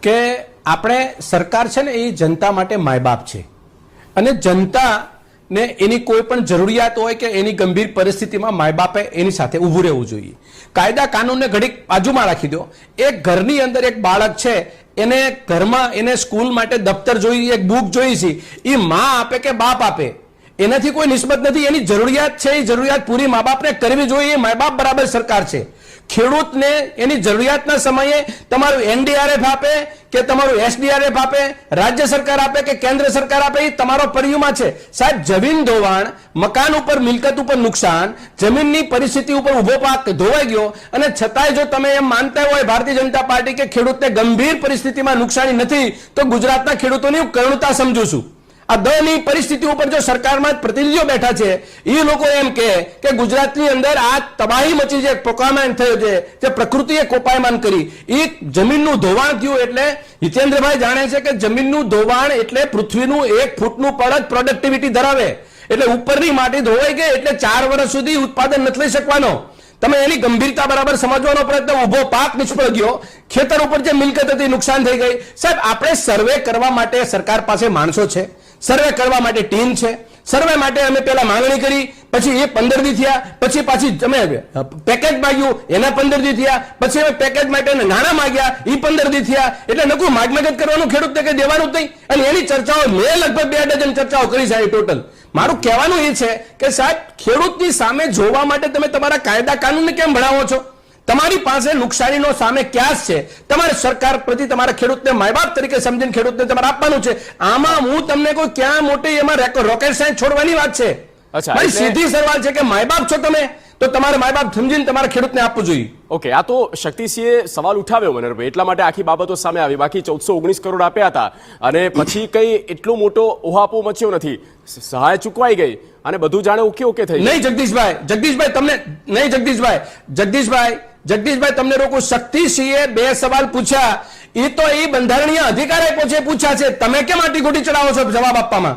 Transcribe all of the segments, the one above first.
કે આપણે સરકાર છે ને એ જનતા માટે માય બાપ છે અને જનતા ને એની કોઈ પણ જરૂરિયાત હોય કે એની ગંભીર પરિસ્થિતિમાં માય બાપે એની સાથે ઊભું રહેવું જોઈએ. કાયદા કાનૂનને ઘડીક બાજુમાં રાખી દો. એક ઘરની અંદર એક બાળક છે, એને ઘરમાં એને સ્કૂલ માટે દફતર જોઈએ, એક બુક જોઈ છે, એ માં આપે કે બાપ આપે એનાથી કોઈ નિસ્બત નથી. એની જરૂરિયાત છે, એ જરૂરિયાત પૂરી મા બાપને કરવી જોઈએ. મા બાપ બરાબર સરકાર છે. ખેડૂતને એની જરૂરિયાતના સમયે તમારું એનડીઆરએફ આપે કે તમારું એસડીઆરએફ આપે, રાજ્ય સરકાર આપે કે કેન્દ્ર સરકાર આપે, એ તમારો પર્યુમાં છે. સાહેબ, જમીન ધોવાણ, મકાન ઉપર મિલકત ઉપર નુકસાન, જમીનની પરિસ્થિતિ ઉપર ઉભો પાક ધોવાઈ ગયો અને છતાંય જો તમે એમ માનતા હોય ભારતીય જનતા પાર્ટી કે ખેડૂતને ગંભીર પરિસ્થિતિમાં નુકસાની નથી, તો ગુજરાતના ખેડૂતોની હું કરુણતા સમજુ છું. આ દની પરિસ્થિતિ ઉપર જો સરકારમાં પ્રતિનિધિઓ બેઠા છે, એ લોકો એમ કે ગુજરાતની અંદર આ તબાહી મચી છે, પોકામાન થયો છે, જે પ્રકૃતિએ કોપાયમાન કરી, એ જમીનનું ધોવાણ થયું. એટલે હિતેન્દ્રભાઈ જાણે છે કે જમીનનું ધોવાણ એટલે પૃથ્વીનું 1 ફૂટનું પણ જ પ્રોડક્ટિવિટી ધરાવે. એટલે ઉપરની માટી ધોવાઈ ગઈ એટલે 4 વર્ષ સુધી ઉત્પાદન નથી લઈ શકવાનો. તમે એની ગંભીરતા બરાબર સમજવાનો પ્રયત્ન, ઉભો પાક નિષ્ફળ ગયો, ખેતર ઉપર જે મિલકત હતી નુકસાન થઈ ગઈ. સાહેબ, આપણે સર્વે કરવા માટે સરકાર પાસે માણસો છે, સર્વે કરવા માટે ટીમ છે. સર્વે માટે અમે પેલા માંગણી કરી, પછી એ 15 દી થયા, પછી પાછી અમે પેકેજ માંગ્યું, એના 15 દી થયા, પછી અમે પેકેજ માટે નાણાં માંગ્યા, એ 15 દી થયા. એટલે નકું માગમગજ કરવાનું ખેડૂતને કઈ દેવાનું જ નહીં. અને એની ચર્ચાઓ મેં લગભગ 2 ડઝન ચર્ચાઓ કરી છે ટોટલ. મારું કહેવાનું એ છે કે સાહેબ, ખેડૂતની સામે જોવા માટે તમે તમારા કાયદા કાનૂનને કેમ ભણાવો છો? તમારી પાસે નુકસાનીનો સામે ક્યાસ છે, તમારે સરકાર પ્રતિ તમારા ખેડૂતને માય બાપ તરીકે સમજીને ખેડૂતને તમારે આપવાનું છે. આમાં હું તમને કોઈ ક્યાં મોટી એમાં રોકેટ સાયન્સ છોડવાની વાત છે. મારી સીધી સવાલ છે કે માય બાપ છો તમે, તો તમારે માય બાપ સમજીને તમારા ખેડૂતને આપવું જોઈએ. ઓકે, આ તો શક્તિસિંહે સવાલ ઉઠાવ્યો મનહરભાઈ, એટલા માટે આખી બાબતો સામે આવી. બાકી 1419 કરોડ આપ્યા હતા અને પછી કઈ એટલો મોટો ઓહાપો મચ્યો નથી, સહાય ચૂકવાઈ ગઈ અને બધું જાણે ઓકે થઈ. નહીં જગદીશભાઈ તમને નહીં જગદીશભાઈ તમને રોકું. શક્તિસિંહે 2 સવાલ પૂછ્યા, એ તો એ બંધારણીય અધિકાર આપ્યો છે, પૂછ્યા છે. તમે કેમ આટી ગોટી ચડાવો છો જવાબ આપવામાં?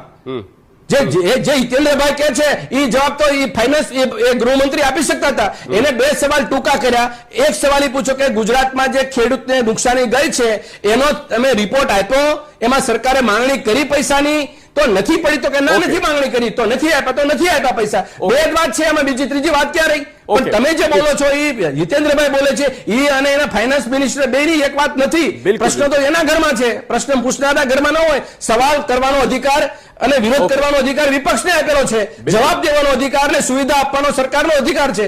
જે હિતેન્દ્રભાઈ કે છે એ જવાબ તો એ ફાઇનાન્સ એ ગૃહમંત્રી આપી શકતા હતા. એને 2 સવાલ ટૂંકા કર્યા. એક સવાલ એ પૂછો કે ગુજરાતમાં જે ખેડૂતને નુકસાની ગઈ છે એનો તમે રિપોર્ટ આપ્યો, એમાં સરકારે માંગણી કરી પૈસાની, તો નથી પડી તો કે ના નથી માંગણી કરી, તો નથી આપ્યા તો નથી આપ્યા પૈસા. 2 જ વાત છે એમાં, બીજી ત્રીજી વાત ક્યાં રહી? પણ તમે જે બોલો છો એ હિતેન્દ્રભાઈ બોલે છે, એ અને એના ફાઇનાન્સ મિનિસ્ટર બેની એક વાત નથી. પ્રશ્ન તો એના ઘરમાં છે, પ્રશ્ન પૂછનારા ઘરમાં ન હોય. સવાલ કરવાનો અધિકાર અને વિરોધ કરવાનો અધિકાર વિપક્ષને આપેલો છે, જવાબ દેવાનો અધિકાર ને સુવિધા આપવાનો સરકારનો અધિકાર છે.